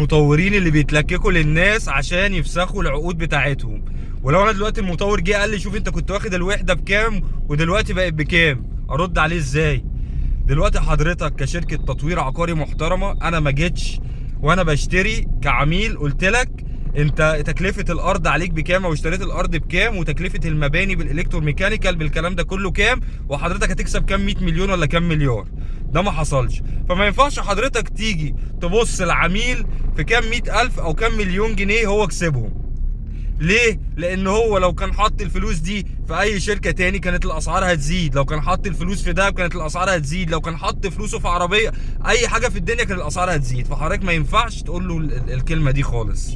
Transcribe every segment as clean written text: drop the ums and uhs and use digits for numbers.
المطورين اللي بيتلككوا للناس عشان يفسخوا العقود بتاعتهم. ولو انا دلوقتي المطور جه قال لي شوف انت كنت واخد الوحده بكام ودلوقتي بقت بكام، ارد عليه ازاي؟ دلوقتي حضرتك كشركه تطوير عقاري محترمه، انا ما جيتش وانا بشتري كعميل قلت لك انت تكلفه الارض عليك بكام او اشتريت الارض بكام وتكلفه المباني بالالكتروميكانيكال بالكلام ده كله كام وحضرتك هتكسب كام 100 مليون ولا كام مليار. ده ما حصلش. فما ينفعش حضرتك تيجي تبص العميل في كام 100,000 او كام مليون جنيه هو كسبهم. ليه؟ لان هو لو كان حط الفلوس دي في اي شركه تاني كانت الاسعار هتزيد، لو كان حط الفلوس في دهب كانت الاسعار هتزيد، لو كان حط فلوسه في عربيه اي حاجه في الدنيا كانت الاسعار هتزيد. فحضرتك ما ينفعش تقول له الكلمه دي خالص.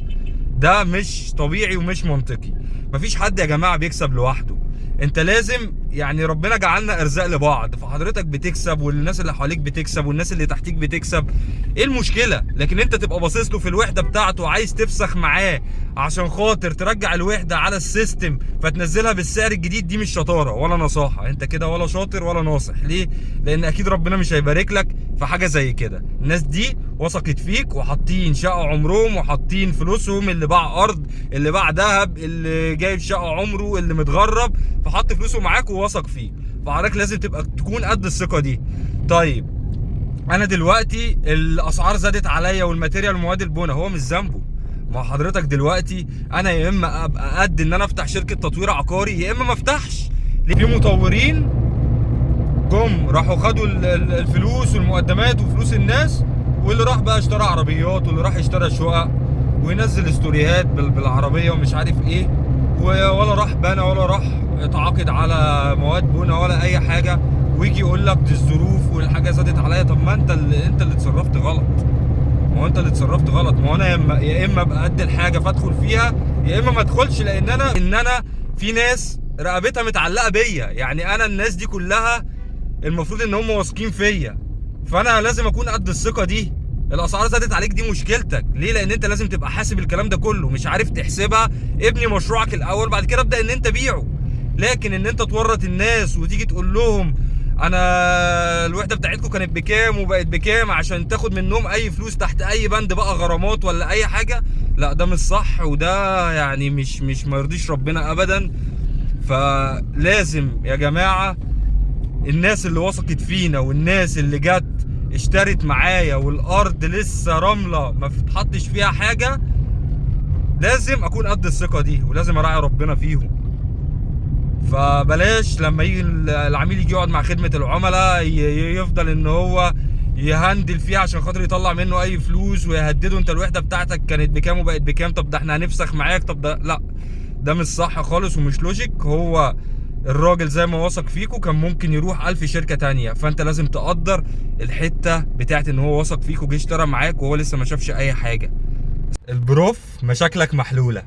ده مش طبيعي ومش منطقي. مفيش حد يا جماعه بيكسب لوحده. انت لازم يعني ربنا جعلنا ارزاق لبعض، فحضرتك بتكسب والناس اللي حواليك بتكسب والناس اللي تحتيك بتكسب. ايه المشكله؟ لكن انت تبقى باصص له في الوحده بتاعته وعايز تفسخ معاه عشان خاطر ترجع الوحده على السيستم فتنزلها بالسعر الجديد، دي مش شطاره ولا نصاحه. انت كده ولا شاطر ولا ناصح. ليه؟ لان اكيد ربنا مش هيبارك لك في حاجه زي كده. الناس دي وثقت فيك وحاطين شقه عمرهم وحاطين فلوسهم، اللي باع ارض اللي باع ذهب اللي جايب شقه عمره اللي متغرب، فحط فلوسه معاك ووثق فيك. فحضرتك لازم تكون قد الثقه دي. طيب انا دلوقتي الاسعار زادت عليا والماتيريال ومواد البناء، هو مش ذنبه. ما حضرتك دلوقتي انا يا اما ابقى قد ان انا افتح شركه تطوير عقاري يا اما ما افتحش. في مطورين جم راحوا خدوا الفلوس والمقدمات وفلوس الناس، واللي راح بقى اشترى عربيات واللي راح اشترى شقق وينزل استوريات بالعربيه ومش عارف ايه، ولا راح بنى ولا راح اتعاقد على مواد بناء ولا اي حاجه، ويجي يقول لك دي الظروف والحاجه زادت عليا. طب ما انت اللي اتصرفت غلط. ما هو انت اللي اتصرفت غلط. ما هو انا يا اما ابقى قد الحاجه فادخل فيها يا اما ما ادخلش، لان انا في ناس رقبتها متعلقه بيا. يعني انا الناس دي كلها المفروض ان هم واثقين فيا، فانا لازم اكون قد الثقه دي. الاسعار زادت عليك دي مشكلتك. ليه؟ لان انت لازم تبقى حاسب الكلام ده كله. مش عارف تحسبها، ابني مشروعك الاول بعد كده ابدا ان انت بيعه. لكن ان انت تورط الناس وتيجي تقول لهم انا الوحده بتاعتكم كانت بكام وبقت بكام عشان تاخد منهم اي فلوس تحت اي بند بقى غرامات ولا اي حاجه، لا ده مش صح. وده يعني مش ما يرضيش ربنا ابدا. فلازم يا جماعه الناس اللي وثقت فينا والناس اللي جت اشترت معايا والارض لسه رمله ما فتحطش فيها حاجه، لازم اكون قد الثقه دي ولازم اراعي ربنا فيهم. فبلاش لما يجي العميل يجي يقعد مع خدمه العملاء يفضل ان هو يهندل فيها عشان خاطر يطلع منه اي فلوس ويهدده انت الوحده بتاعتك كانت بكام وبقت بكام، طب ده احنا هنفسخ معاك، طب ده لا، ده مش صح خالص ومش لوجيك. هو الراجل زي ما وثق فيكو كان ممكن يروح 1000 شركة تانية، فانت لازم تقدر الحتة بتاعت ان هو وثق فيكو جه اشترى معاك وهو لسه ما شافش اي حاجة. البروف مشاكلك محلولة.